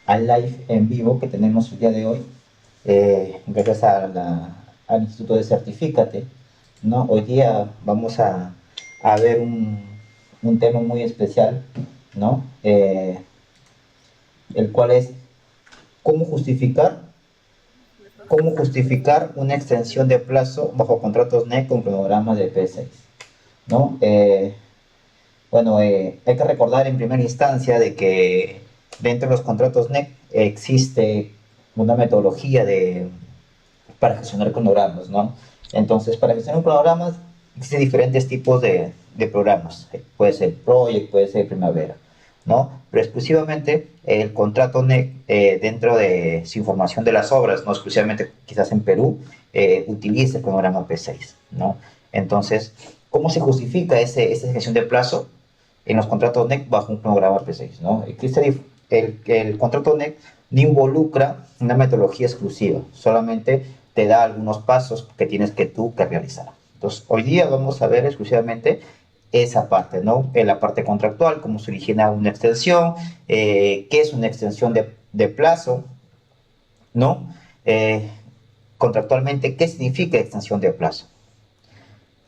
al live en vivo que tenemos el día de hoy, gracias al Instituto de Certifícate, ¿no? Hoy día vamos a ver un tema muy especial, ¿no? El cual es cómo justificar, cómo justificar una extensión de plazo bajo contratos NEC con cronogramas de P6, ¿no? Hay que recordar en primera instancia de que dentro de los contratos NEC existe una metodología para gestionar cronogramas, ¿no? Entonces, para gestionar cronogramas existen diferentes tipos de programas. Puede ser Project, puede ser Primavera, ¿no? Pero exclusivamente el contrato NEC, dentro de su información de las obras, no exclusivamente quizás en Perú, utiliza el cronograma P6, ¿no? Entonces, ¿cómo se justifica esa gestión de plazo en los contratos NEC bajo un cronograma P6, ¿no? El contrato NEC no involucra una metodología exclusiva, solamente te da algunos pasos que tienes que realizar. Entonces, hoy día vamos a ver exclusivamente esa parte, ¿no? En la parte contractual, cómo se origina una extensión, qué es una extensión de plazo, ¿no? Contractualmente, ¿qué significa extensión de plazo?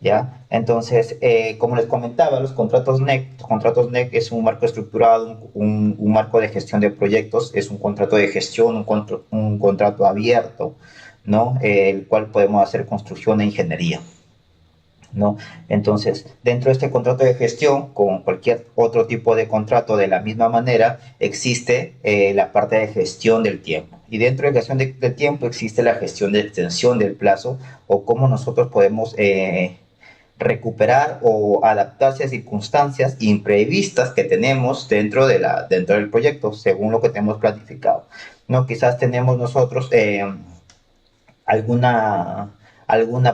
¿Ya? Entonces, como les comentaba, los contratos NEC es un marco estructurado, un marco de gestión de proyectos, es un contrato de gestión, un contrato abierto, ¿no? El cual podemos hacer construcción e ingeniería, ¿no? Entonces, dentro de este contrato de gestión, con cualquier otro tipo de contrato de la misma manera, existe la parte de gestión del tiempo. Y dentro de gestión del tiempo existe la gestión de extensión del plazo o cómo nosotros podemos recuperar o adaptarse a circunstancias imprevistas que tenemos dentro del proyecto, según lo que tenemos planificado. ¿No? Quizás tenemos nosotros alguna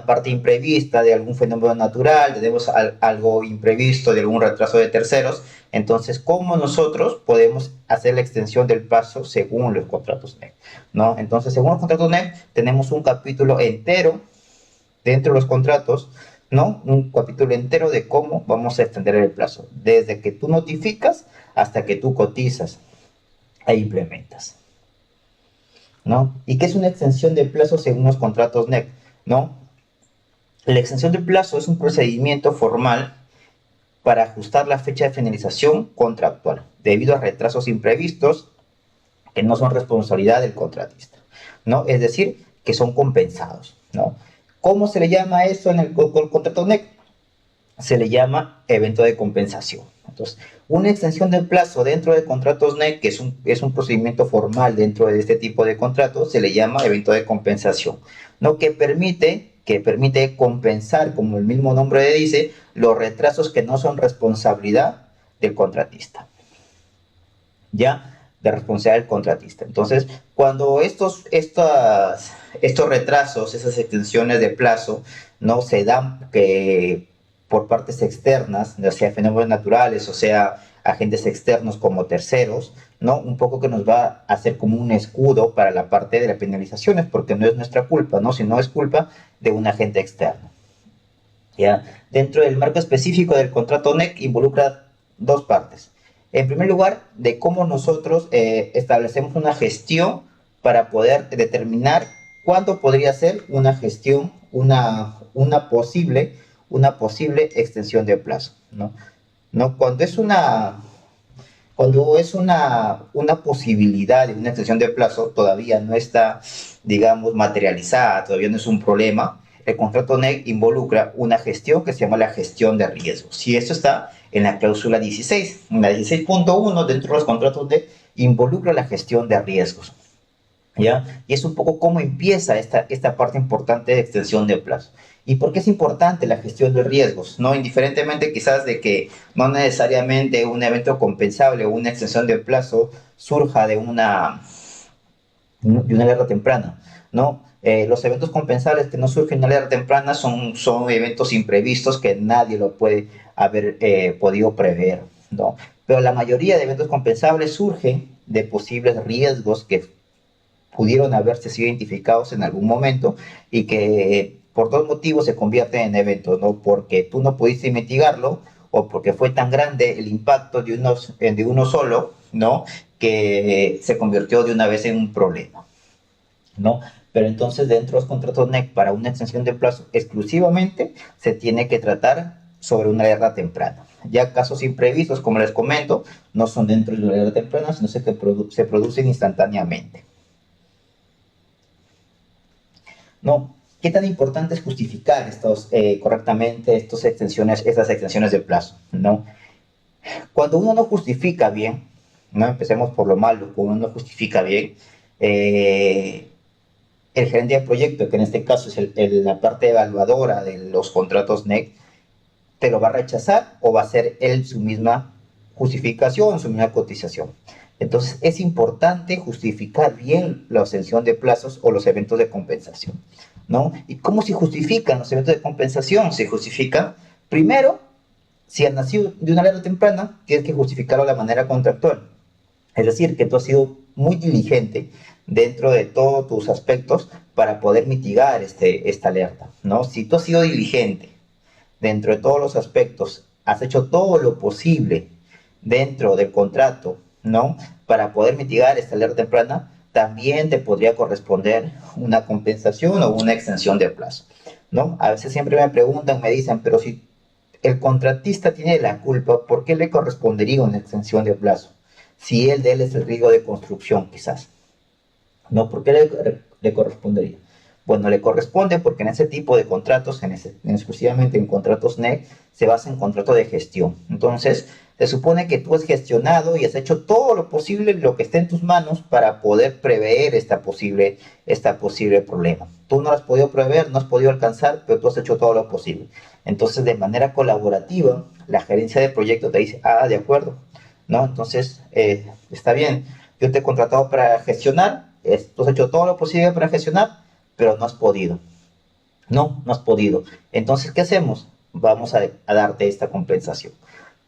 parte imprevista de algún fenómeno natural, tenemos algo imprevisto de algún retraso de terceros, entonces, ¿cómo nosotros podemos hacer la extensión del plazo según los contratos NEC? ¿No? Entonces, según los contratos NEC, tenemos un capítulo entero dentro de los contratos, ¿no? Un capítulo entero de cómo vamos a extender el plazo, desde que tú notificas hasta que tú cotizas e implementas, ¿no? ¿Y qué es una extensión de plazo según los contratos NEC? ¿No? La extensión de plazo es un procedimiento formal para ajustar la fecha de finalización contractual, debido a retrasos imprevistos que no son responsabilidad del contratista, ¿no? Es decir, que son compensados, ¿no? ¿Cómo se le llama eso en el contrato NEC? Se le llama evento de compensación. Entonces, una extensión del plazo dentro de contratos NEC, que es un procedimiento formal dentro de este tipo de contratos, se le llama evento de compensación, ¿no? Que permite compensar, como el mismo nombre le dice, los retrasos que no son responsabilidad del contratista, ¿ya? De responsabilidad del contratista. Entonces, cuando estos retrasos, esas extensiones de plazo, no se dan por partes externas, ya sea fenómenos naturales, o sea, agentes externos como terceros, ¿no? Un poco que nos va a hacer como un escudo para la parte de las penalizaciones, porque no es nuestra culpa, ¿no? Sino es culpa de un agente externo. ¿Ya? Dentro del marco específico del contrato NEC involucra dos partes. En primer lugar, de cómo nosotros establecemos una gestión para poder determinar cuándo podría ser una gestión, una posible extensión de plazo, ¿no? ¿No? Cuando es una posibilidad de una extensión de plazo, todavía no está, digamos, materializada, todavía no es un problema. El contrato NEC involucra una gestión que se llama la gestión de riesgos. Y esto está en la cláusula 16. En la 16.1, dentro de los contratos NEC, involucra la gestión de riesgos, ¿ya? Y es un poco cómo empieza esta parte importante de extensión de plazo. ¿Y por qué es importante la gestión de riesgos? ¿No? Indiferentemente quizás de que no necesariamente un evento compensable o una extensión de plazo surja de una alerta temprana, ¿no? Los eventos compensables que no surgen en alerta temprana son eventos imprevistos que nadie lo puede haber podido prever, ¿no? Pero la mayoría de eventos compensables surgen de posibles riesgos que pudieron haberse sido identificados en algún momento y que por dos motivos se convierten en eventos, ¿no? Porque tú no pudiste mitigarlo o porque fue tan grande el impacto de uno solo, ¿no? Que se convirtió de una vez en un problema, ¿no? Pero entonces dentro de los contratos NEC para una extensión de plazo exclusivamente se tiene que tratar sobre una alerta temprana. Ya casos imprevistos, como les comento, no son dentro de una alerta temprana, sino que se producen instantáneamente. ¿No? ¿Qué tan importante es justificar correctamente estas extensiones de plazo? ¿No? Cuando uno no justifica bien, ¿no? Empecemos por lo malo, cuando uno no justifica bien, el gerente de proyecto, que en este caso es la parte evaluadora de los contratos NEC, te lo va a rechazar o va a hacer él su misma justificación, su misma cotización. Entonces es importante justificar bien la extensión de plazos o los eventos de compensación, ¿no? ¿Y cómo se justifican los eventos de compensación? Se justifica, primero, si has nacido de una alerta temprana, tienes que justificarlo de la manera contractual. Es decir, que tú has sido muy diligente dentro de todos tus aspectos para poder mitigar esta alerta, ¿no? Si tú has sido diligente dentro de todos los aspectos, has hecho todo lo posible dentro del contrato, ¿no? Para poder mitigar esta alerta temprana, también te podría corresponder una compensación o una extensión de plazo, ¿no? A veces siempre me preguntan, me dicen, pero si el contratista tiene la culpa, ¿por qué le correspondería una extensión de plazo? Si de él es el riesgo de construcción, quizás. ¿No? ¿Por qué le correspondería? Bueno, le corresponde porque en ese tipo de contratos, exclusivamente en contratos NEC, se basa en contrato de gestión. Entonces, se supone que tú has gestionado y has hecho todo lo posible, lo que esté en tus manos, para poder prever esta posible problema. Tú no lo has podido prever, no has podido alcanzar, pero tú has hecho todo lo posible. Entonces, de manera colaborativa, la gerencia de proyecto te dice, ah, de acuerdo, ¿no? Entonces, está bien, yo te he contratado para gestionar, tú has hecho todo lo posible para gestionar, pero no has podido. No has podido. Entonces, ¿qué hacemos? Vamos a darte esta compensación.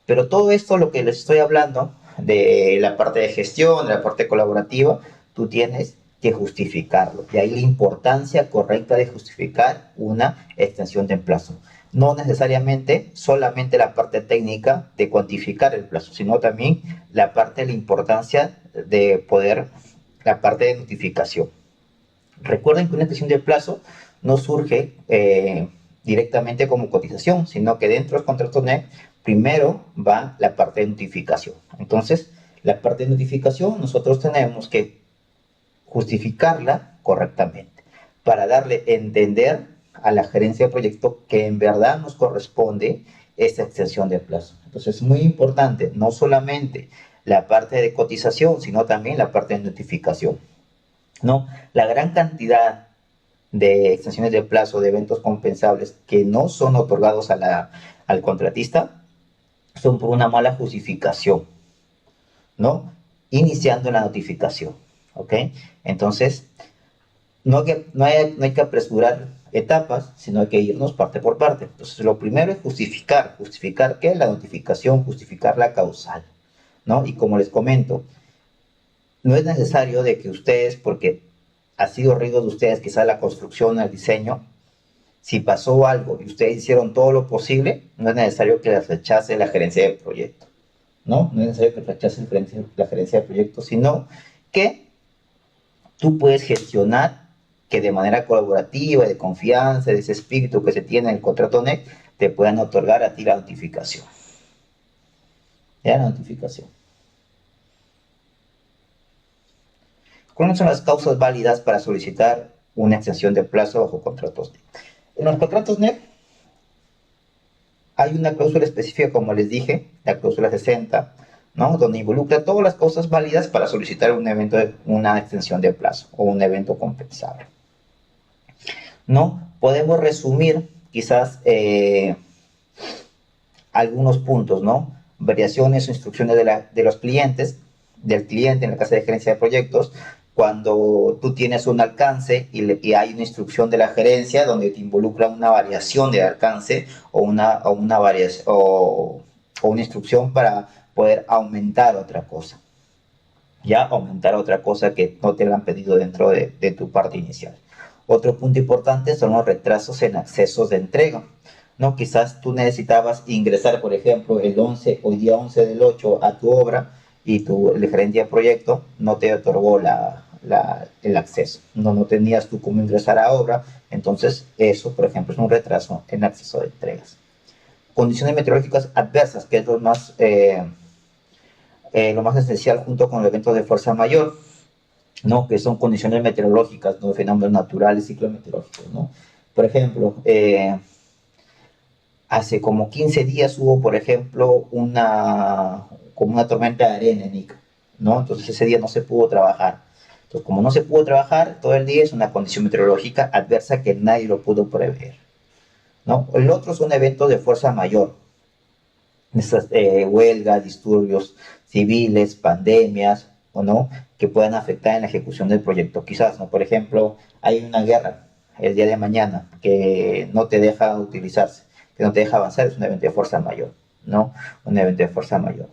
Pero todo esto, lo que les estoy hablando, de la parte de gestión, de la parte colaborativa, tú tienes que justificarlo. Y ahí la importancia correcta de justificar una extensión de plazo. No necesariamente solamente la parte técnica de cuantificar el plazo, sino también la parte de la importancia de poder, la parte de notificación. Recuerden que una extensión de plazo no surge directamente como cotización, sino que dentro del contrato NEC primero va la parte de notificación. Entonces, la parte de notificación nosotros tenemos que justificarla correctamente para darle a entender a la gerencia de proyecto que en verdad nos corresponde esta extensión de plazo. Entonces, es muy importante no solamente la parte de cotización, sino también la parte de notificación, ¿no? La gran cantidad de extensiones de plazo de eventos compensables que no son otorgados al contratista son por una mala justificación, ¿no? Iniciando la notificación, ¿ok? Entonces, no hay que apresurar etapas, sino hay que irnos parte por parte. Entonces, lo primero es justificar ¿qué? La notificación, justificar la causal, ¿no? Y como les comento, no es necesario de que ustedes, porque ha sido riesgo de ustedes, quizás la construcción, el diseño, si pasó algo y ustedes hicieron todo lo posible, no es necesario que les rechace la gerencia de proyecto, ¿no? No es necesario que rechace la gerencia de proyecto, sino que tú puedes gestionar que de manera colaborativa, de confianza, de ese espíritu que se tiene en el contrato NEC, te puedan otorgar a ti la notificación. ¿Ya? La notificación. ¿Cuáles son las causas válidas para solicitar una extensión de plazo bajo contratos NEC? En los contratos NEC hay una cláusula específica, como les dije, la cláusula 60, ¿no? Donde involucra todas las causas válidas para solicitar una extensión de plazo o un evento compensable, ¿no? Podemos resumir quizás algunos puntos, ¿no? Variaciones o instrucciones de los clientes, del cliente en la casa de gerencia de proyectos, cuando tú tienes un alcance y hay una instrucción de la gerencia donde te involucra una variación de alcance o una instrucción para poder aumentar otra cosa. Ya aumentar otra cosa que no te la han pedido dentro de tu parte inicial. Otro punto importante son los retrasos en accesos de entrega, ¿no? Quizás tú necesitabas ingresar, por ejemplo, el 11 o el día 11 del 8 a tu obra y el gerente de proyecto no te otorgó el acceso, no tenías tú cómo ingresar a obra, entonces eso, por ejemplo, es un retraso en acceso de entregas. Condiciones meteorológicas adversas, que es lo más esencial junto con el evento de fuerza mayor, ¿no? Que son condiciones meteorológicas, ¿no? Fenómenos naturales, ciclos meteorológicos, ¿no? Por ejemplo, hace como 15 días hubo, por ejemplo, como una tormenta de arena en Ica, ¿no? Entonces ese día no se pudo trabajar. Entonces, como no se pudo trabajar todo el día, es una condición meteorológica adversa que nadie lo pudo prever, ¿no? El otro es un evento de fuerza mayor. Estas huelgas, disturbios civiles, pandemias, o no, que puedan afectar en la ejecución del proyecto. Quizás, ¿no? Por ejemplo, hay una guerra el día de mañana que no te deja utilizarse, que no te deja avanzar, es un evento de fuerza mayor, ¿no? Un evento de fuerza mayor.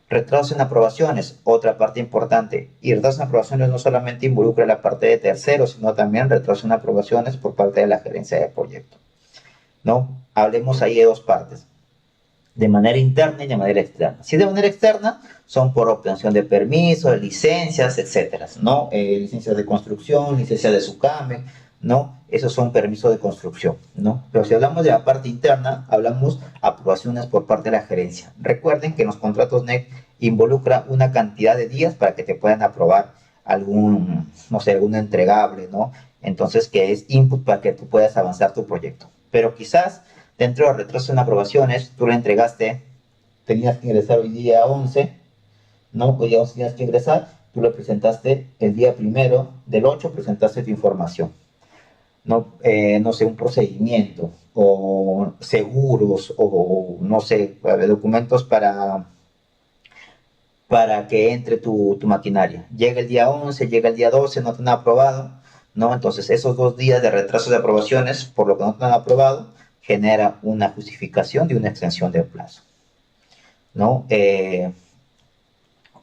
Retraso en aprobaciones, otra parte importante. Y retraso en aprobaciones no solamente involucra la parte de terceros, sino también retraso en aprobaciones por parte de la gerencia de proyecto, ¿no? Hablemos ahí de dos partes, de manera interna y de manera externa. Si de manera externa, son por obtención de permisos, licencias, etcétera, ¿no? Licencias de construcción, licencias de SUCAME, ¿no? Esos son permisos de construcción, ¿no? Pero si hablamos de la parte interna, hablamos aprobaciones por parte de la gerencia. Recuerden que en los contratos NEC involucra una cantidad de días para que te puedan aprobar algún, no sé, algún entregable, ¿no? Entonces, que es input para que tú puedas avanzar tu proyecto. Pero quizás dentro del retraso en aprobaciones, tú le entregaste, tenías que ingresar hoy día 11, ¿no? Hoy día 11 tenías que ingresar, tú le presentaste el día primero del 8, presentaste tu información, ¿no? No sé, un procedimiento, o seguros, o no sé, documentos para que entre tu maquinaria. Llega el día 11, llega el día 12, no te han aprobado, ¿no? Entonces, esos 2 días de retraso de aprobaciones, por lo que no te han aprobado, genera una justificación de una extensión del plazo, ¿no?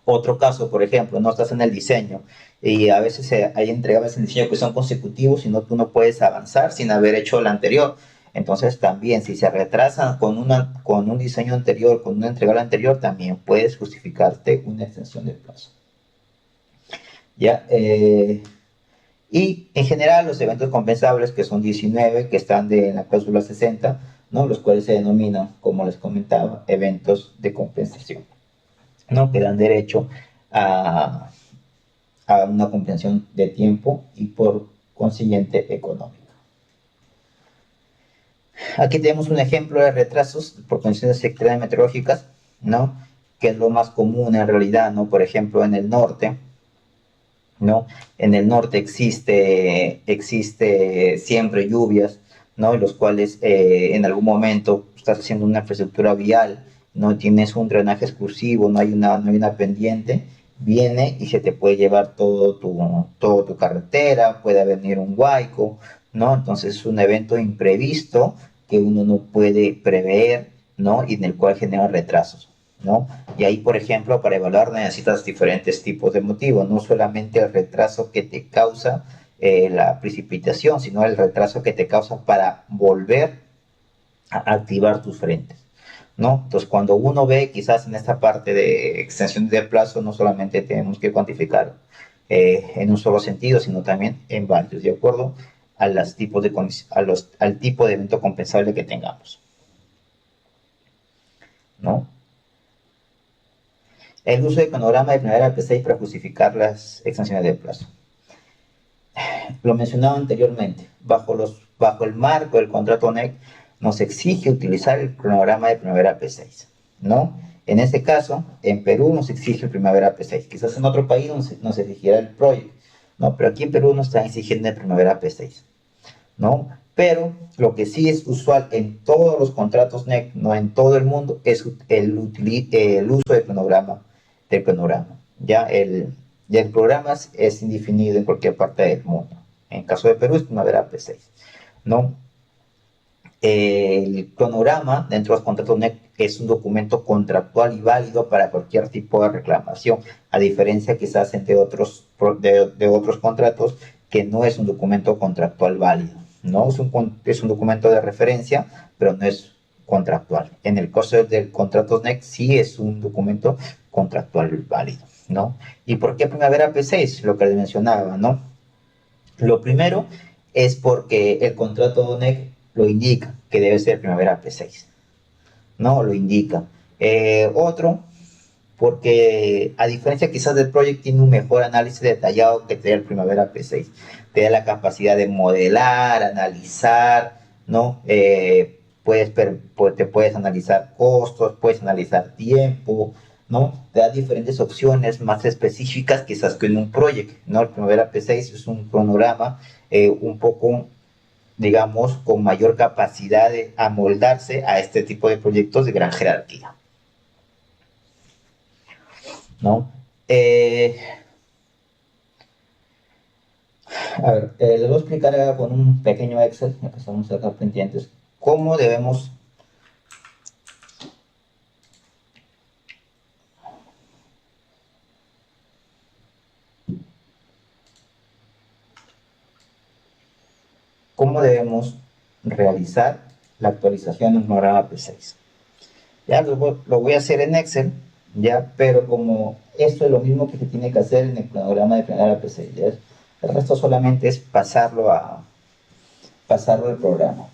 Otro caso, por ejemplo, no estás en el diseño y a veces hay entregables en diseño que son consecutivos y tú no puedes avanzar sin haber hecho la anterior. Entonces también si se retrasan con un diseño anterior, con un entregable anterior, también puedes justificarte una extensión del plazo. ¿Ya? Y en general los eventos compensables, que son 19, que están en la cláusula 60, ¿no? Los cuales se denominan, como les comentaba, eventos de compensación, ¿no? Que dan derecho a una compensación de tiempo y por consiguiente económica. Aquí tenemos un ejemplo de retrasos por condiciones extremas meteorológicas, ¿no? Que es lo más común en realidad, ¿no? Por ejemplo, en el norte, ¿no? En el norte existe siempre lluvias, ¿no? En los cuales en algún momento estás haciendo una infraestructura vial, no tienes un drenaje exclusivo, no hay una pendiente, viene y se te puede llevar todo tu carretera, puede venir un huaico, ¿no? Entonces es un evento imprevisto que uno no puede prever, ¿no? Y en el cual genera retrasos, ¿no? Y ahí, por ejemplo, para evaluar necesitas diferentes tipos de motivos, no solamente el retraso que te causa la precipitación, sino el retraso que te causa para volver a activar tus frentes, ¿no? Entonces, cuando uno ve quizás en esta parte de extensión de plazo, no solamente tenemos que cuantificar en un solo sentido, sino también en varios, de acuerdo al tipo de evento compensable que tengamos, ¿no? El uso de cronograma de primavera P6 para justificar las extensiones de plazo. Lo mencionaba anteriormente, bajo el marco del contrato NEC nos exige utilizar el cronograma de primavera P6, ¿no? En este caso, en Perú nos exige el primavera P6, quizás en otro país nos exigiera el PROJECT, ¿no? Pero aquí en Perú nos están exigiendo el primavera P6, ¿no? Pero lo que sí es usual en todos los contratos NEC, no en todo el mundo, es el uso del cronograma. Ya el programa es indefinido en cualquier parte del mundo. En caso de Perú es primavera P6, ¿no? El cronograma dentro de los contratos NEC es un documento contractual y válido para cualquier tipo de reclamación, a diferencia quizás de otros contratos que no es un documento contractual válido, ¿no? Es un documento de referencia, pero no es contractual. En el caso del contrato NEC sí es un documento contractual válido, ¿no? ¿Y por qué Primavera P6? Lo que les mencionaba, ¿no? Lo primero es porque el contrato de ONEC lo indica, que debe ser Primavera P6, ¿no? Lo indica. Otro, porque a diferencia quizás del Project, tiene un mejor análisis detallado que te da el Primavera P6. Te da la capacidad de modelar, analizar, ¿no? Te puedes analizar costos, puedes analizar tiempo, ¿no? Te da diferentes opciones más específicas quizás que en un Project, ¿no? El Primavera P6 es un cronograma un poco, digamos, con mayor capacidad de amoldarse a este tipo de proyectos de gran jerarquía, ¿no? A ver, les voy a explicar ahora con un pequeño Excel, ya que estamos acá pendientes, cómo debemos realizar la actualización de un programa P6. Ya lo voy a hacer en Excel, ya, pero como esto es lo mismo que se tiene que hacer en el programa de Primavera P6, ¿ya? El resto solamente es pasarlo al programa.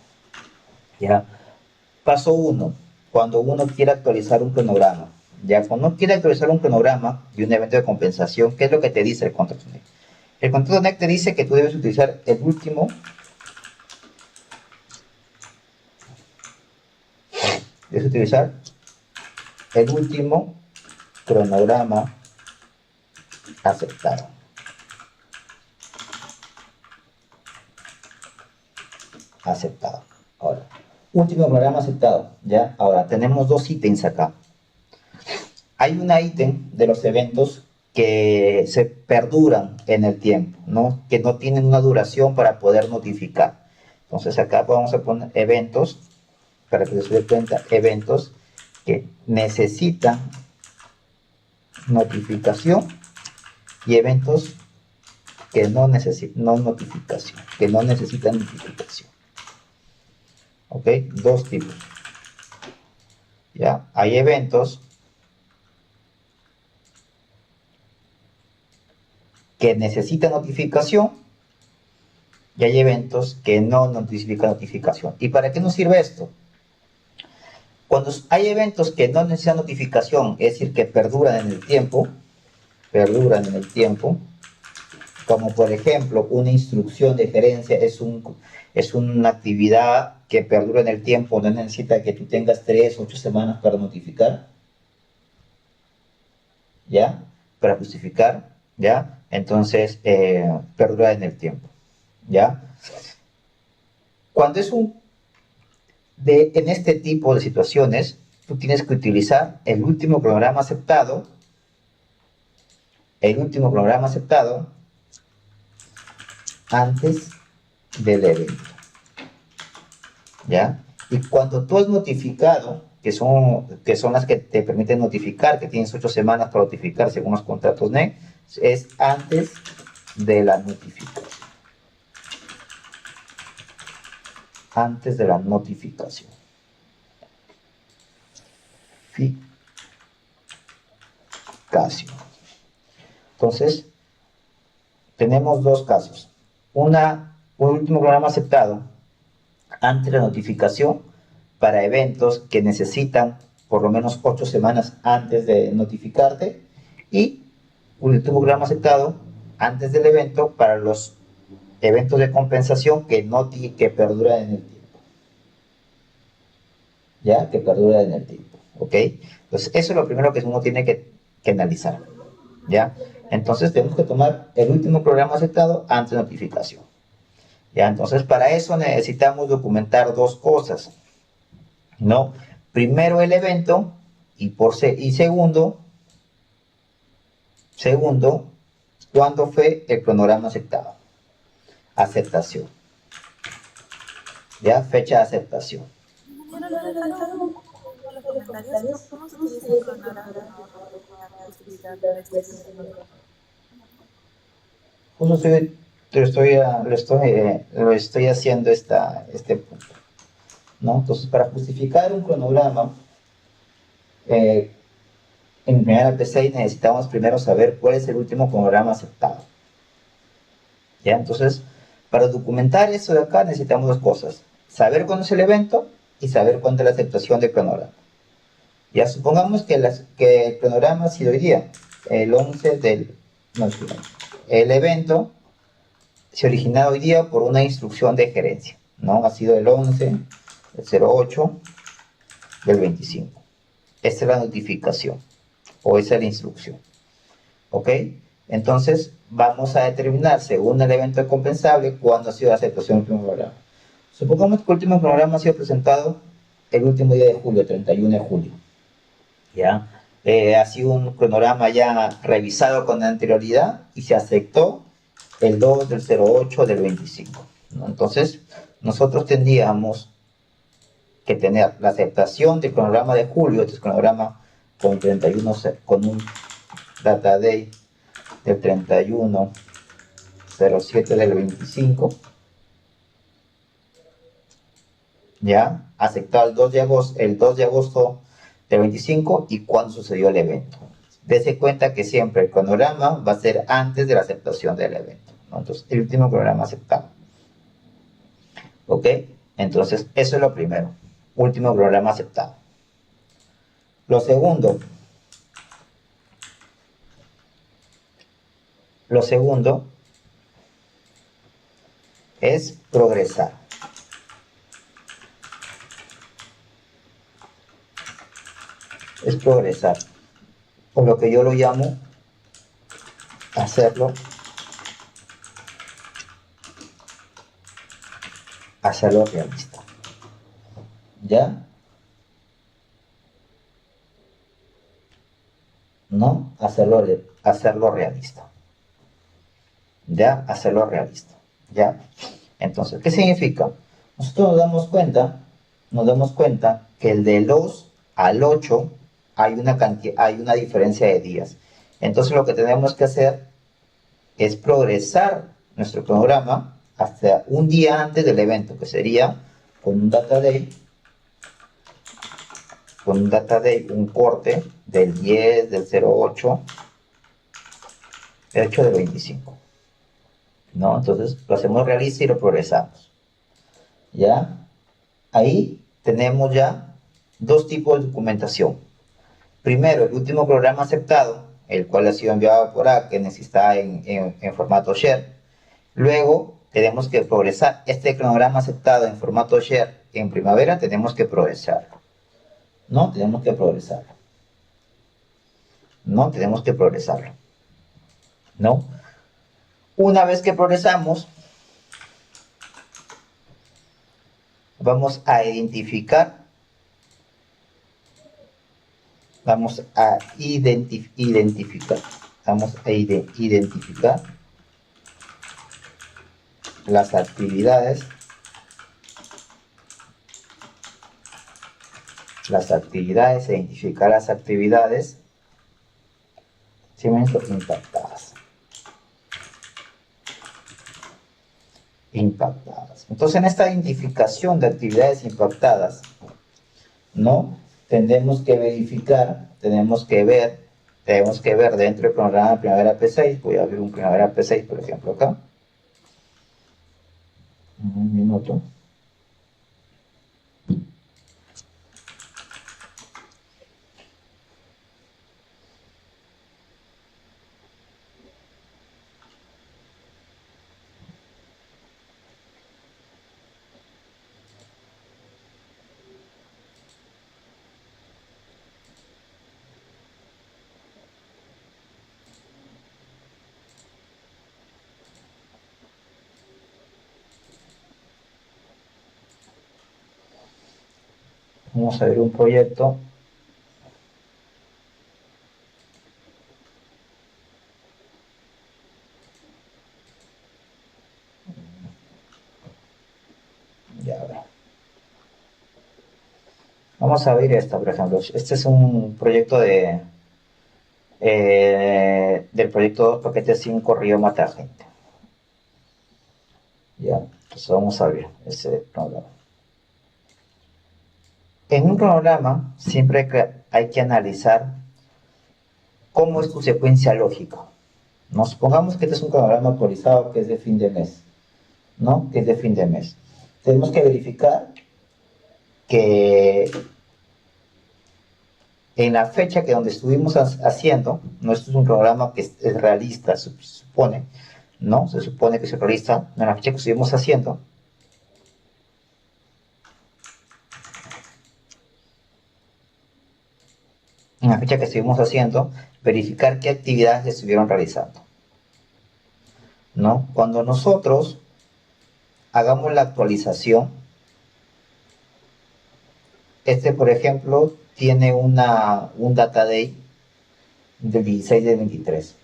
¿Ya? Paso 1. Cuando uno quiere actualizar un cronograma. Ya, cuando uno quiere actualizar un cronograma de un evento de compensación, ¿qué es lo que te dice el contrato NEC? El contrato NEC te dice que tú debes utilizar el último cronograma aceptado. Ahora, último cronograma aceptado. ¿Ya? Ahora, tenemos dos ítems acá. Hay un ítem de los eventos que se perduran en el tiempo, ¿no? Que no tienen una duración para poder notificar. Entonces acá vamos a poner eventos, para que se dé cuenta, eventos que necesitan notificación y eventos que no necesitan notificación. ¿Ok? Dos tipos. ¿Ya? Hay eventos que necesitan notificación y hay eventos que no necesitan notificación. ¿Y para qué nos sirve esto? Cuando hay eventos que no necesitan notificación, es decir, que perduran en el tiempo, como por ejemplo una instrucción de gerencia es una actividad que perdura en el tiempo, no necesita que tú tengas 3 o 8 semanas para notificar, ¿ya? Para justificar, ¿ya? Entonces, perdura en el tiempo, ¿ya? Cuando es en este tipo de situaciones, tú tienes que utilizar el último programa aceptado antes del evento, ¿ya? Y cuando tú has notificado, que son las que te permiten notificar, que tienes 8 semanas para notificar según los contratos NEC, es antes de la notificación. Antes de la notificación. Entonces, tenemos dos casos. Un último programa aceptado antes de la notificación para eventos que necesitan por lo menos 8 semanas antes de notificarte, y un último programa aceptado antes del evento para los eventos de compensación que perduran en el tiempo. ¿Ya? Que perduran en el tiempo. ¿Ok? Entonces, eso es lo primero que uno tiene que analizar. ¿Ya? Entonces, tenemos que tomar el último programa aceptado antes de notificación. ¿Ya? Entonces, para eso necesitamos documentar dos cosas, ¿no? Primero el evento y segundo, ¿cuándo fue el cronograma aceptado? Aceptación. ¿Ya? Fecha de aceptación. Los comentarios, ¿cómo se utiliza el cronograma para justificar la extensión? Justo lo estoy haciendo este punto, ¿no? Entonces, para justificar un cronograma, En primera P6 necesitamos primero saber cuál es el último cronograma aceptado. ¿Ya? Entonces, para documentar eso de acá necesitamos dos cosas. Saber cuándo es el evento y saber cuándo es la aceptación del cronograma. Ya supongamos que el cronograma ha sido hoy día, el 11 del... No, el evento se origina hoy día por una instrucción de gerencia, ¿no? Ha sido el 11, el 08 del 25. Esa es la notificación o esa es la instrucción. ¿Ok? Entonces vamos a determinar, según el evento compensable, cuándo ha sido la aceptación del último programa. Supongamos que el último programa ha sido presentado el último día de julio, 31 de julio. ¿Ya? Ha sido un cronograma ya revisado con anterioridad y se aceptó el 2 del 08 del 25. ¿No? Entonces, nosotros tendríamos que tener la aceptación del cronograma de julio, este es cronograma con 31, con un data date del 31/07 del 25, ya aceptado el 2 de agosto del 25 y cuándo sucedió el evento. Dese cuenta que siempre el cronograma va a ser antes de la aceptación del evento, ¿no? Entonces, el último cronograma aceptado. ¿Ok? Entonces, eso es lo primero. Último cronograma aceptado. Lo segundo es progresar. Es progresar. O lo que yo lo llamo hacerlo realista. ¿Ya? ¿No? Hacerlo realista. ¿Ya? Hacerlo realista. ¿Ya? Entonces, ¿qué significa? Nosotros nos damos cuenta que el del 2 al 8 hay una diferencia de días. Entonces, lo que tenemos que hacer es progresar nuestro cronograma hasta un día antes del evento, que sería con un data date, un corte del 10, del 08, el 8 del 25. ¿No? Entonces lo hacemos realista y lo progresamos. ¿Ya? Ahí tenemos ya dos tipos de documentación. Primero, el último programa aceptado, el cual ha sido enviado por A, que necesita en formato share. Luego, tenemos que progresar este cronograma aceptado en formato share en primavera, tenemos que progresarlo. ¿No? Tenemos que progresarlo. ¿No? Tenemos que progresarlo. ¿No? Una vez que progresamos, vamos a identificar las actividades impactadas. Entonces, en esta identificación de actividades impactadas, ¿no? Tenemos que verificar, tenemos que ver dentro del programa Primavera P6, voy a abrir un Primavera P6, por ejemplo, acá. Un minuto. Vamos a ver un proyecto. Ya, a ver. Vamos a ver esta, por ejemplo. Este es un proyecto del proyecto 2, paquete 5, Río Mata Gente. Ya, entonces vamos a ver ese programa. En un programa siempre hay que analizar ¿Cómo es tu secuencia lógica? ¿No? Supongamos que este es un cronograma actualizado que es de fin de mes, ¿no? Que es de fin de mes. Tenemos que verificar que en la fecha que donde estuvimos haciendo, no, esto es un programa que es realista, se supone, ¿no? Se supone que es realista, en la fecha que estuvimos haciendo, verificar qué actividades estuvieron realizando, ¿no? Cuando nosotros hagamos la actualización, por ejemplo, tiene un data day del 16 de 23.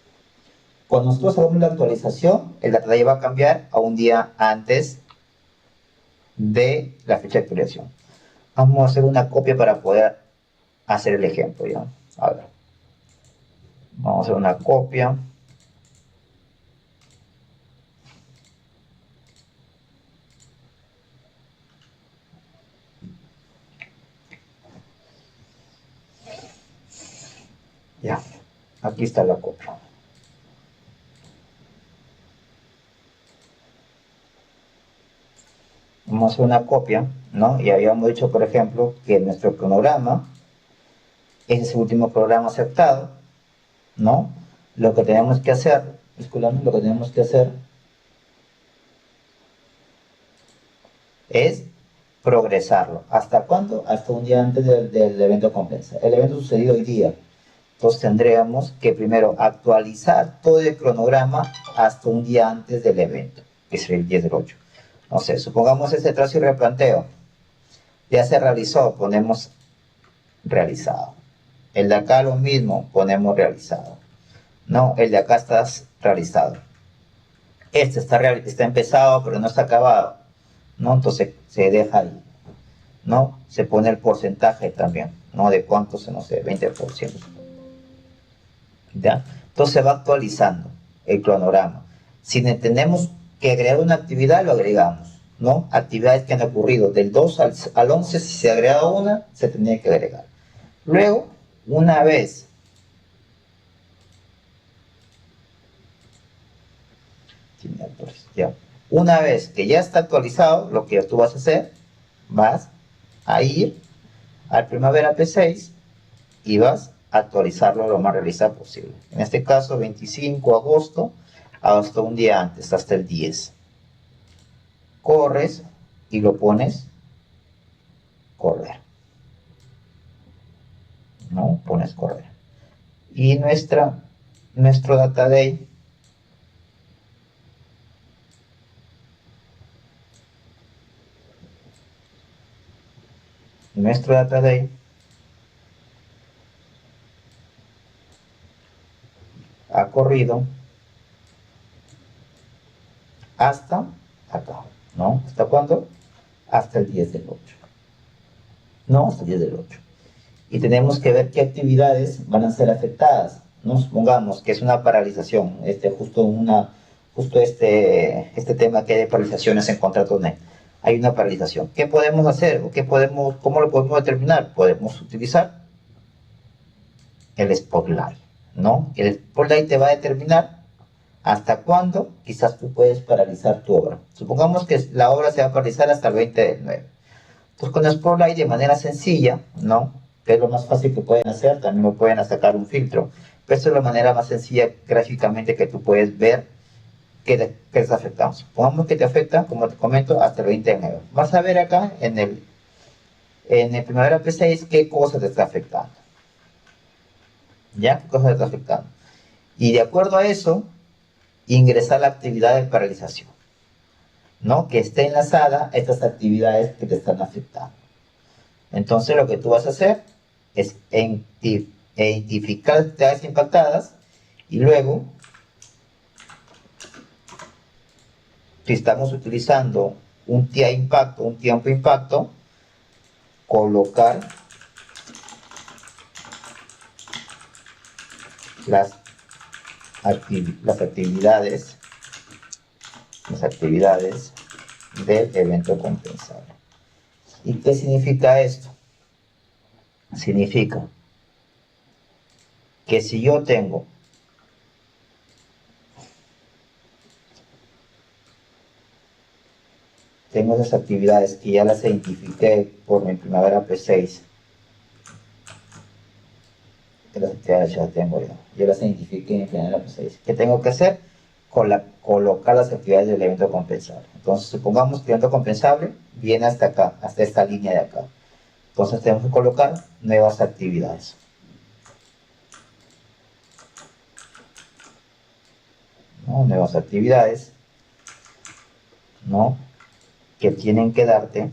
Cuando nosotros hagamos la actualización, el data day va a cambiar a un día antes de la fecha de actualización. Vamos a hacer una copia para poder hacer el ejemplo, ¿ya? A ver. Vamos a hacer una copia. Ya, aquí está la copia. Vamos a hacer una copia, ¿no? Y habíamos dicho, por ejemplo, que nuestro cronograma es ese último programa aceptado, ¿no? Lo que tenemos que hacer, disculpame, lo que tenemos que hacer es progresarlo. ¿Hasta cuándo? Hasta un día antes del evento compensa. El evento sucedió hoy día. Entonces tendríamos que primero actualizar todo el cronograma hasta un día antes del evento, que es el 10 del 8. No sé, supongamos este trazo y replanteo. Ya se realizó, ponemos realizado. El de acá lo mismo, ponemos realizado. No, el de acá está realizado. Este está empezado, pero no está acabado, ¿no? Entonces se deja ahí, ¿no? Se pone el porcentaje también, ¿no? De cuánto, no sé, 20%. ¿Ya? Entonces se va actualizando el cronograma. Si tenemos que agregar una actividad, lo agregamos, ¿no? Actividades que han ocurrido del 2 al 11, si se agrega una, se tendría que agregar. Luego, una vez ya, una vez que ya está actualizado, lo que tú vas a hacer, vas a ir al Primavera P6 y vas a actualizarlo lo más realista posible. En este caso, 25 de agosto, hasta un día antes, hasta el 10. Corres y lo pones correr. ¿No? Pones correr. Y nuestro data day ha corrido hasta acá, ¿no? ¿Hasta cuándo? Hasta el 10 del 8. No, hasta el 10 del 8. Y tenemos que ver qué actividades van a ser afectadas. No supongamos que es una paralización, justo este tema que hay de paralizaciones en contrato net. Hay una paralización. ¿Qué podemos hacer? ¿Cómo lo podemos determinar? Podemos utilizar el Spotlight, ¿no? El Spotlight te va a determinar hasta cuándo quizás tú puedes paralizar tu obra. Supongamos que la obra se va a paralizar hasta el 20 del 9. Entonces con el Spotlight de manera sencilla, ¿no? Que es lo más fácil que pueden hacer, también lo pueden sacar un filtro. Pero esta es la manera más sencilla gráficamente que tú puedes ver que te está afectando. Supongamos que te afecta, como te comento, hasta el 20 de enero. Vas a ver acá en el Primavera P6 qué cosa te está afectando. ¿Ya? ¿Qué cosa te está afectando? Y de acuerdo a eso, ingresar la actividad de paralización, ¿no? Que esté enlazada a estas actividades que te están afectando. Entonces lo que tú vas a hacer es identificar las actividades impactadas y luego, si estamos utilizando un tiempo impacto, colocar las actividades del evento compensable. ¿Y qué significa esto? Significa que si yo tengo esas actividades que ya las identifiqué por mi Primavera P6, que las actividades ya tengo yo las identifiqué en mi Primavera P6, ¿qué tengo que hacer? Colocar las actividades del evento compensable. Entonces, supongamos que el evento compensable viene hasta acá, hasta esta línea de acá. Entonces, tenemos que colocar nuevas actividades. ¿No? Nuevas actividades, ¿no? Que tienen que darte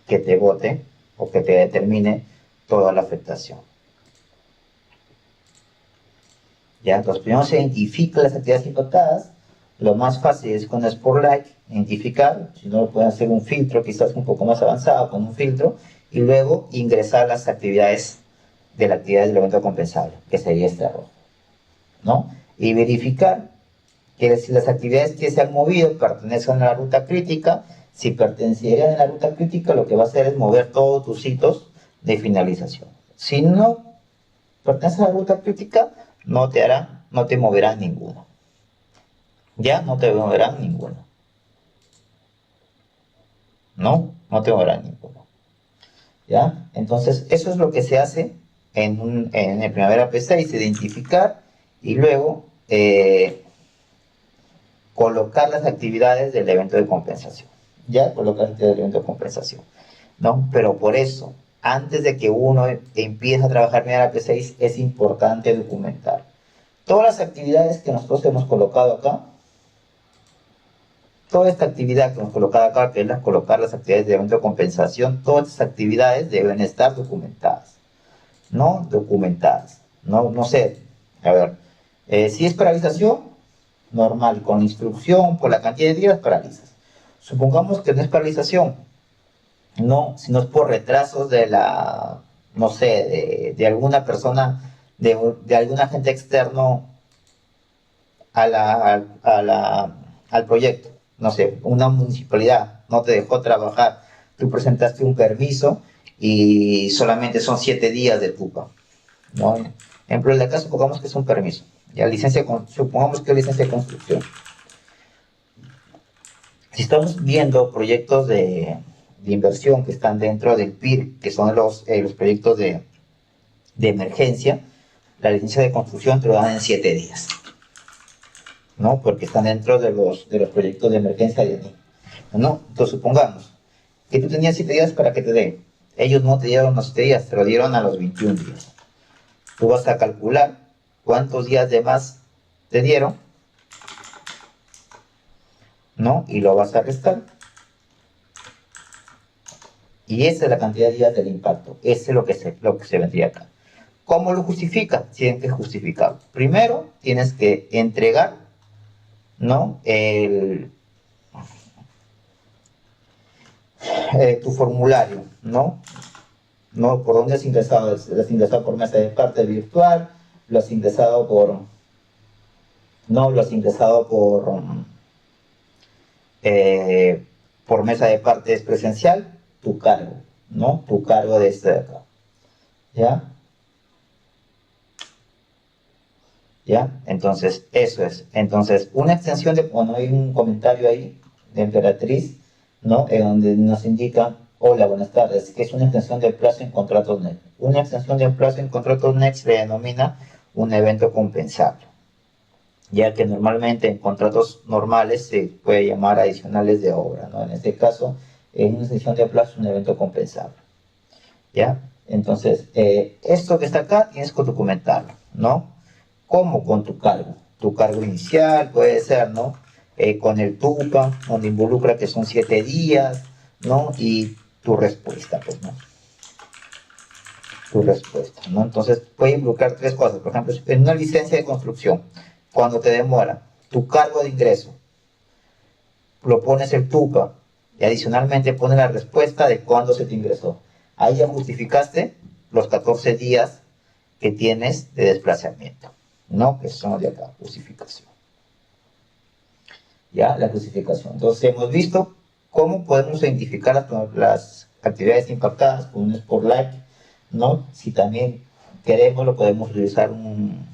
que te vote o que te determine toda la afectación. Ya, entonces primero se identifica las actividades impactadas. Lo más fácil es con Spotlight identificar, si no pueden hacer un filtro quizás un poco más avanzado con un filtro, y luego ingresar las actividades de la actividad del evento compensable, que sería este rojo, ¿no? Y verificar que si las actividades que se han movido pertenecen a la ruta crítica. Si pertenecieran a la ruta crítica, lo que va a hacer es mover todos tus hitos de finalización. Si no pertenece a la ruta crítica, no te moverán ninguno. Ya no te moverán ninguno. No te moverán ninguno. ¿Ya? Entonces, eso es lo que se hace en el Primavera P6, identificar y luego colocar las actividades del evento de compensación. Ya, colocar las actividades del evento de compensación. ¿No? Pero por eso, antes de que uno empiece a trabajar Primavera P6, es importante documentar. Todas las actividades que nosotros hemos colocado acá, toda esta actividad que hemos colocado acá, que es colocar las actividades de evento de compensación, todas estas actividades deben estar documentadas. ¿No? Documentadas. No sé, a ver, si es paralización, normal, con instrucción, por la cantidad de días, paralizas. Supongamos que no es paralización, no, sino es por retrasos de la, no sé, de alguna persona, de algún agente externo al proyecto. No sé, una municipalidad no te dejó trabajar, tú presentaste un permiso y solamente son 7 días de pupa, ¿no? En el caso, supongamos que es un permiso, ya supongamos que es licencia de construcción. Si estamos viendo proyectos de inversión que están dentro del PIR, que son los proyectos de emergencia, la licencia de construcción te lo dan en 7 días, ¿no? Porque están dentro de los proyectos de emergencia, ¿no? Entonces supongamos que tú tenías 7 días para que te den. Ellos no te dieron los 7 días, te lo dieron a los 21 días. Tú vas a calcular cuántos días de más te dieron, ¿no? Y lo vas a restar. Y esa es la cantidad de días del impacto. Ese es lo que se vendría acá. ¿Cómo lo justifica? Tienes que justificarlo. Primero, tienes que entregar, ¿no? Tu formulario, ¿no? ¿No? ¿Por dónde has ingresado? ¿Lo has ingresado por mesa de parte virtual? ¿Lo has ingresado por... no, lo has ingresado por mesa de partes presencial? Tu cargo, ¿no? Tu cargo de este de acá. ¿Ya? ¿Ya? Entonces, eso es. Entonces, una extensión de... bueno, hay un comentario ahí de Emperatriz, ¿no? En donde nos indica, hola, buenas tardes, que es una extensión del plazo en contratos NET. Una extensión del plazo en contratos NET se denomina un evento compensable, ya que normalmente en contratos normales se puede llamar adicionales de obra, ¿no? En este caso, en una extensión de plazo es un evento compensable, ¿ya? Entonces, esto que está acá tienes que documentarlo, ¿no? ¿Cómo? Con tu cargo. Tu cargo inicial puede ser, ¿no? Con el TUPA, donde involucra que son 7 días, ¿no? Y tu respuesta, pues, ¿no? Tu respuesta, ¿no? Entonces, puede involucrar 3 cosas. Por ejemplo, en una licencia de construcción, cuando te demora, tu cargo de ingreso, lo pones el TUPA y adicionalmente pones la respuesta de cuándo se te ingresó. Ahí ya justificaste los 14 días que tienes de desplazamiento, ¿no? Que son los de acá, justificación. ¿Ya? La justificación. Entonces hemos visto ¿Cómo podemos identificar las actividades impactadas con un Spotlight? ¿No? Si también queremos, lo podemos utilizar un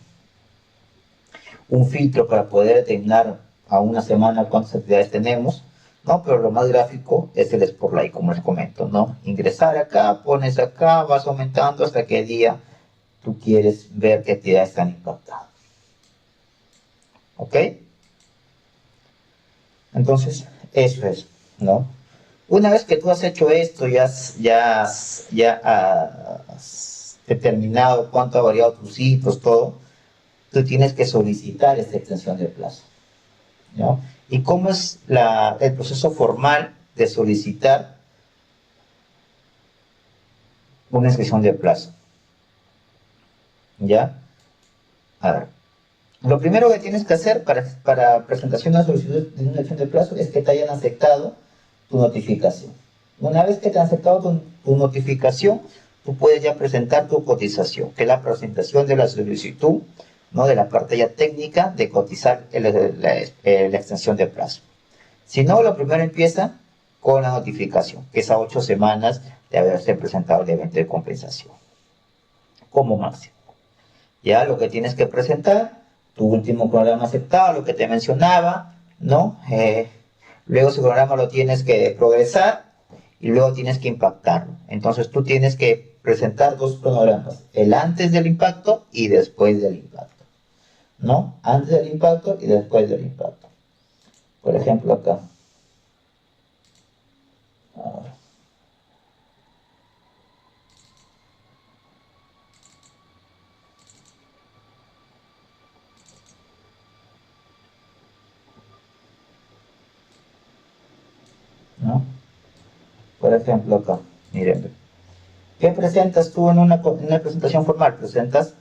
filtro para poder determinar a una semana cuántas actividades tenemos, ¿no? Pero lo más gráfico es el Spotlight, como les comento, ¿no? Ingresar acá, pones acá, vas aumentando hasta qué día tú quieres ver qué actividades están impactadas. ¿Ok? Entonces, eso es, ¿no? Una vez que tú has hecho esto, ya has determinado cuánto ha variado tus hitos, todo, tú tienes que solicitar esta extensión de plazo, ¿no? ¿Y cómo es el proceso formal de solicitar una extensión de plazo? ¿Ya? A ver. Lo primero que tienes que hacer para presentación de una solicitud de una extensión de plazo es que te hayan aceptado tu notificación. Una vez que te han aceptado tu notificación, tú puedes ya presentar tu cotización, que es la presentación de la solicitud, ¿no? De la parte ya técnica de cotizar la extensión de plazo. Si no, lo primero empieza con la notificación, que es a 8 semanas de haberse presentado el evento de compensación, como máximo. Ya lo que tienes que presentar, tu último programa aceptado, lo que te mencionaba, ¿no? Luego ese programa lo tienes que progresar y luego tienes que impactarlo. Entonces tú tienes que presentar dos cronogramas, el antes del impacto y después del impacto, ¿no? Antes del impacto y después del impacto. Por ejemplo, acá. ¿No? Por ejemplo, acá. Miren. ¿Qué presentas tú en una presentación formal? Presentas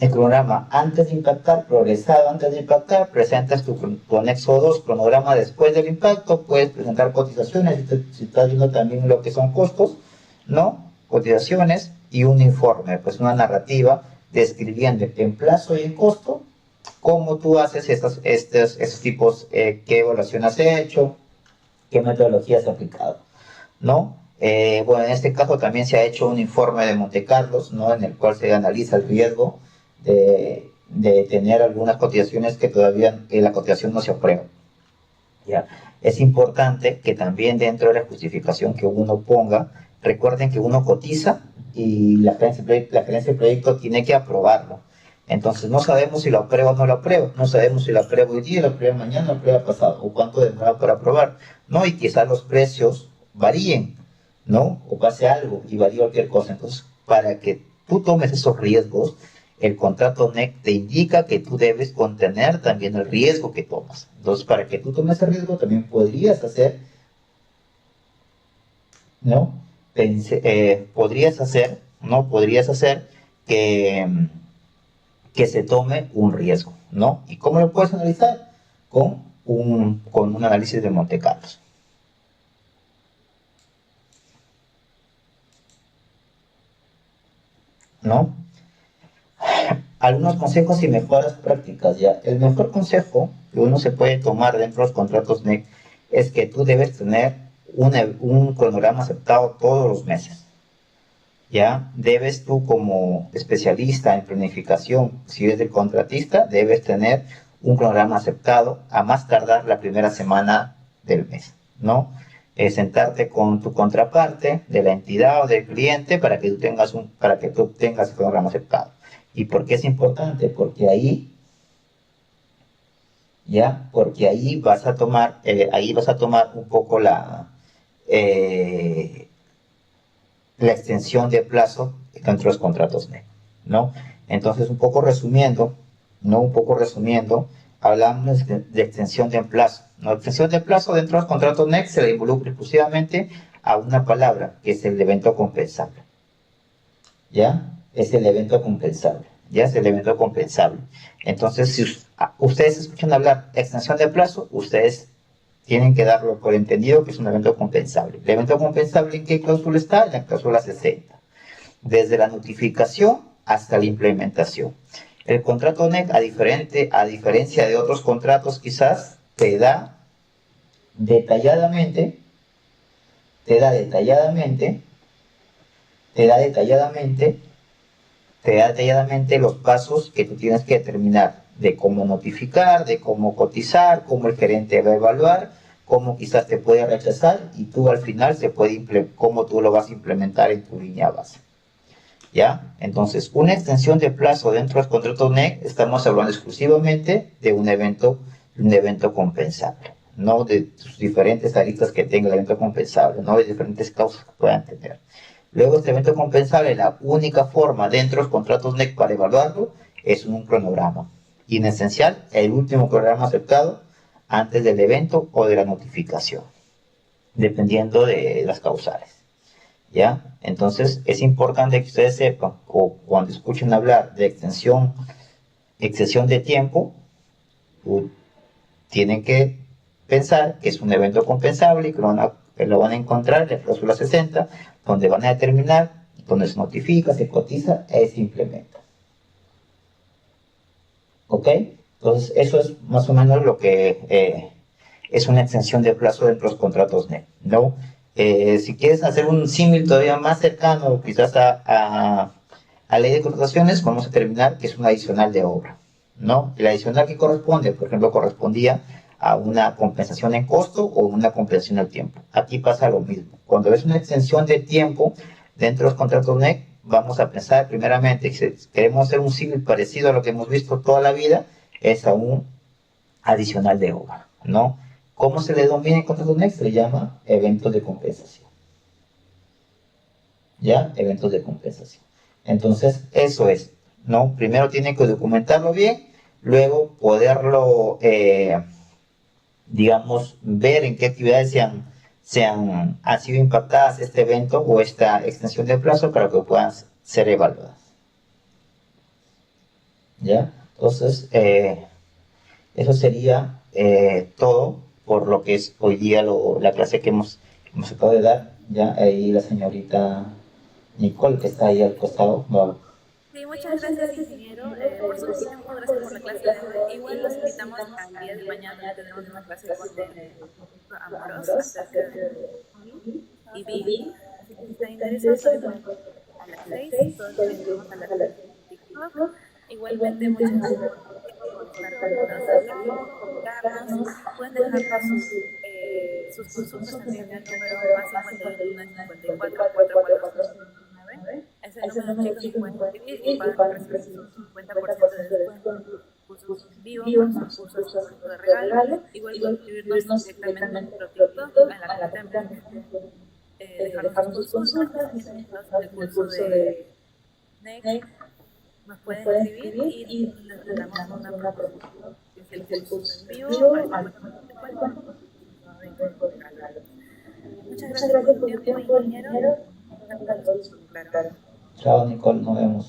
el cronograma antes de impactar, progresado antes de impactar, presentas tu anexo 2, cronograma después del impacto, puedes presentar cotizaciones, si estás viendo también lo que son costos, ¿no? Cotizaciones y un informe, pues una narrativa describiendo en plazo y en costo cómo tú haces estos tipos, qué evaluación has hecho, qué metodología has aplicado, ¿no? Bueno, en este caso también se ha hecho un informe de Monte Carlos, ¿no? En el cual se analiza el riesgo de tener algunas cotizaciones que todavía la cotización no se aprueba. ¿Ya? Es importante que también dentro de la justificación que uno ponga, recuerden que uno cotiza y la gerencia de proyecto tiene que aprobarlo. Entonces no sabemos si lo aprueba o no lo aprueba, no sabemos si lo aprueba hoy día, lo aprueba mañana, lo aprueba pasado, o cuánto demora para aprobar, ¿no? Y quizás los precios varíen, ¿no? O pase algo y varíe cualquier cosa. Entonces, para que tú tomes esos riesgos, el contrato NEC te indica que tú debes contener también el riesgo que tomas. Entonces, para que tú tomes ese riesgo, también podrías hacer, ¿no? Podrías hacer, ¿no? Podrías hacer que se tome un riesgo, ¿no? ¿Y cómo lo puedes analizar? Con un análisis de Monte Carlo, ¿no? Algunos consejos y mejoras prácticas, ¿ya? El mejor consejo que uno se puede tomar dentro de los contratos NEC es que tú debes tener un cronograma aceptado todos los meses, ¿ya? Debes tú como especialista en planificación, si eres el contratista, debes tener un cronograma aceptado a más tardar la primera semana del mes, ¿no? Sentarte con tu contraparte de la entidad o del cliente para que tú tengas el cronograma aceptado. ¿Y por qué es importante? Porque ahí vas a tomar un poco la extensión de plazo entre los contratos NEC, ¿no? Entonces, un poco resumiendo, hablamos de extensión de plazo, ¿no? Extensión de plazo dentro de los contratos NEC se le involucra exclusivamente a una palabra, que es el evento compensable, ¿ya? Es el evento compensable, ¿ya? Es el evento compensable. Entonces, si ustedes escuchan hablar de extensión de plazo, ustedes tienen que darlo por entendido que es un evento compensable. ¿El evento compensable en qué cláusula está? En la cláusula 60. Desde la notificación hasta la implementación. El contrato NEC, a diferencia de otros contratos quizás, te da detalladamente, te da detalladamente, te da detalladamente, te da detalladamente los pasos que tú tienes que determinar de cómo notificar, de cómo cotizar, cómo el gerente va a evaluar, cómo quizás te puede rechazar y tú al final cómo tú lo vas a implementar en tu línea base. ¿Ya? Entonces, una extensión de plazo dentro del contrato NEC, estamos hablando exclusivamente de un evento compensable, no de sus diferentes aristas que tenga el evento compensable, no de diferentes causas que puedan tener. Luego, este evento compensable, la única forma dentro de los contratos NEC para evaluarlo es un cronograma. Y en esencial, el último cronograma aceptado antes del evento o de la notificación, dependiendo de las causales. ¿Ya? Entonces es importante que ustedes sepan, o cuando escuchen hablar de extensión de tiempo, tienen que pensar que es un evento compensable y que lo van a encontrar en la cláusula 60, donde van a determinar, donde se notifica, se cotiza e se implementa. ¿Ok? Entonces eso es más o menos lo que es una extensión de plazo dentro de los contratos NEC, ¿no? Si quieres hacer un símil todavía más cercano, quizás a ley de contrataciones, vamos a determinar que es un adicional de obra, ¿no? El adicional que corresponde, por ejemplo, correspondía a una compensación en costo o una compensación al tiempo. Aquí pasa lo mismo. Cuando es una extensión de tiempo dentro de los contratos NEC, vamos a pensar primeramente que si queremos hacer un símil parecido a lo que hemos visto toda la vida, es a un adicional de obra, ¿no? ¿Cómo se le denomina en contrato NEC? Se le llama eventos de compensación. ¿Ya? Eventos de compensación. Entonces, eso es, ¿no? Primero tienen que documentarlo bien, luego poderlo, digamos, ver en qué actividades han sido impactadas este evento o esta extensión de plazo para que puedan ser evaluadas. ¿Ya? Entonces, eso sería todo por lo que es hoy día la clase que hemos acabado de dar. Ya ahí la señorita Nicole, que está ahí al costado, va. Sí, muchas gracias, ingeniero, por su tiempo, gracias por la clase de hoy. Igual los invitamos al día de mañana, tendremos una clase con amoroso acerca de y Vivi. Así que si están interesados, también pueden a las 6, todos los días tenemos a las 6 en TikTok. Igualmente, muchas gracias por estar conectados acá, por comentarnos. Pueden dejarnos sus consultas también al número más 51 54 4459. Es el número de chicos que pueden escribir y van a recibir su 50% de descuento en sus cursos vivos, en sus cursos de regalo. Igual pueden escribirnos directamente en nuestro TikTok, en la cuenta dejarnos sus consultas, si están interesados en el curso de NEC, nos pueden escribir y les damos una promoción, que es el curso en vivo, al 50% de regalo. Muchas gracias por tu tiempo, ingeniero. Claro. Chao, Nicole, nos vemos.